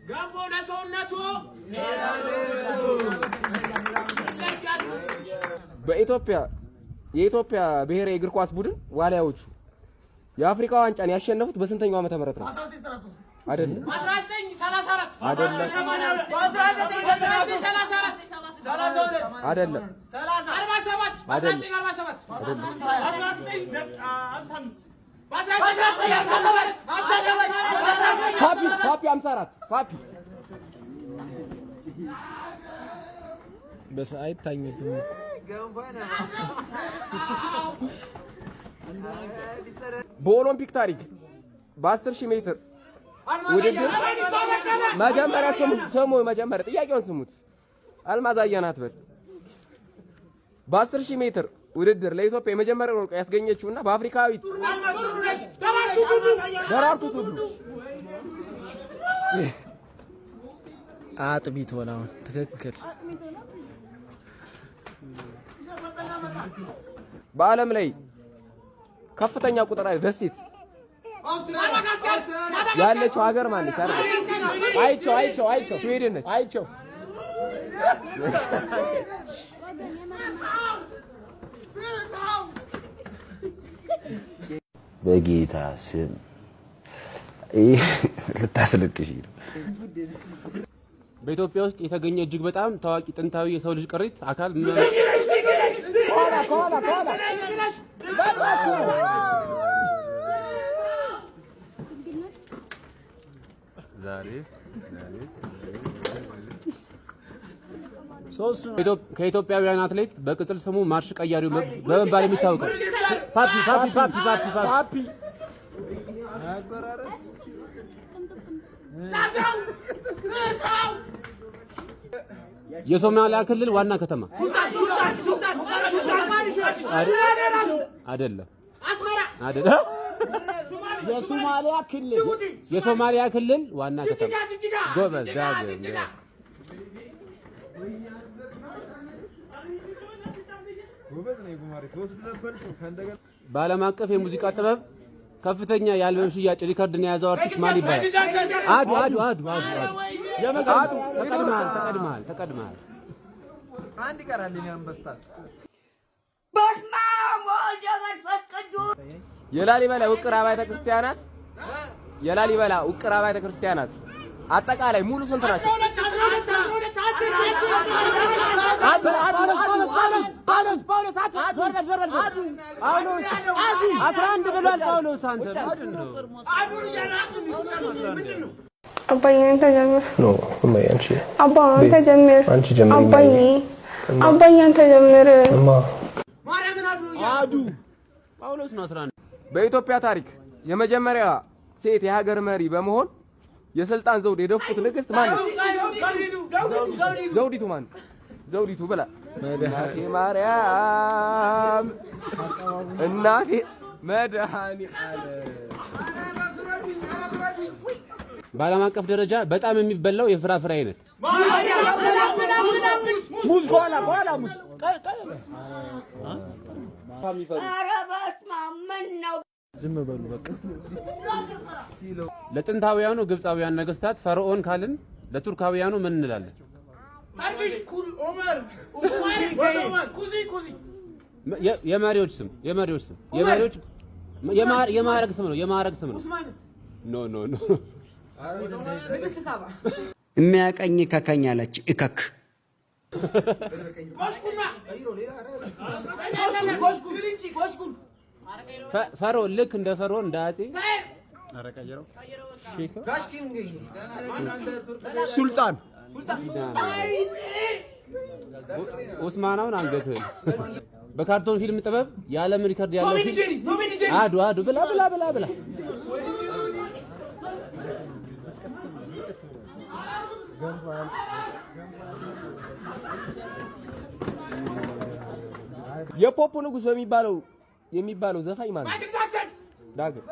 ገንፎ ለሰውነቱ የኢትዮጵያ ብሔራዊ እግር ኳስ ቡድን ዋሊያዎቹ የአፍሪካ ዋንጫን ያሸነፉት በስንተኛው ዓመተ ምህረት ነው? አይደለም 1934 አይደለም 1934 አይደለም 47 1947 ፓፒ 54 ፓፒ በሰዓት ታኝቱ በኦሎምፒክ ታሪክ በ10000 ሜትር ውድድር መጀመሪያ መጀመሪያ ጥያቄውን ስሙት። አልማዝ አያናት በል በ10000 ሜትር ውድድር ለኢትዮጵያ የመጀመሪያውን ወርቅ ያስገኘችውና በአፍሪካዊት ደራርቱ ቱሉ አጥቢት ወላው ትክክል። በዓለም ላይ ከፍተኛ ቁጥር ደሴት ያለችው ሀገር ማነች? አይቸው ስዊድን ነች። አይቸው በጌታ ስም ልታስለቅሽ ነው። በኢትዮጵያ ውስጥ የተገኘ እጅግ በጣም ታዋቂ ጥንታዊ የሰው ልጅ ቅሪት አካል ከኢትዮጵያውያን አትሌት በቅጽል ስሙ ማርሽ ቀያሪው በመባል የሚታወቀው ፓፒ የሶማሊያ ክልል ዋና ከተማ አይደለም። የሶማሊያ ክልል ዋና ከተማ ጎበዝ ዳግም በዓለም አቀፍ የሙዚቃ ጥበብ ከፍተኛ የአልበም ሽያጭ ሪከርድን የያዘው አርቲስት ማን ይባላል? ተቀድመሃል። አንድ ይቀራል። አንበሳስ የላሊበላ ውቅር አብያተ ክርስቲያናት አጠቃላይ ሙሉ ስንት ናቸው? 11 ብሏል ጳውሎስ። አንተ አባዬ አንተ ጀምር። ኖ እማዬ አንቺ አባ አንተ ጀምር። አንቺ ጀምር። አባዬ አንተ ጀምር። እማ አዱ ጳውሎስ ነው 11። በኢትዮጵያ ታሪክ የመጀመሪያ ሴት የሀገር መሪ በመሆን የስልጣን ዘውድ የደፉት ንግስት ማን ነው? ዘውዲቱ ማን? ዘውዲቱ ብላ እናቴ ማርያም እናቴ መድኃኒዓለም። በዓለም አቀፍ ደረጃ በጣም የሚበላው የፍራፍሬ አይነት ሙዝ ኋላ ሙዝ ዝም በሉ በቃ። ለጥንታውያኑ ግብፃውያን ነገስታት ፈርዖን ካልን ለቱርካውያኑ ምን እንላለን? የመሪዎች ስም የማዕረግ ስም ነው። ኖ የሚያቀኝ ከከኝ አለች እከክ ፈርዖን ልክ እንደ ፈርዖን እንደ አጼ ሱልጣን ኡስማናውን አንገትህን በካርቶን ፊልም ጥበብ የዓለም ሪከርድ ያለው አዱ ብላ የፖፕ ንጉስ የሚባለው ዘፋኝ ማለት ነው? ዳግም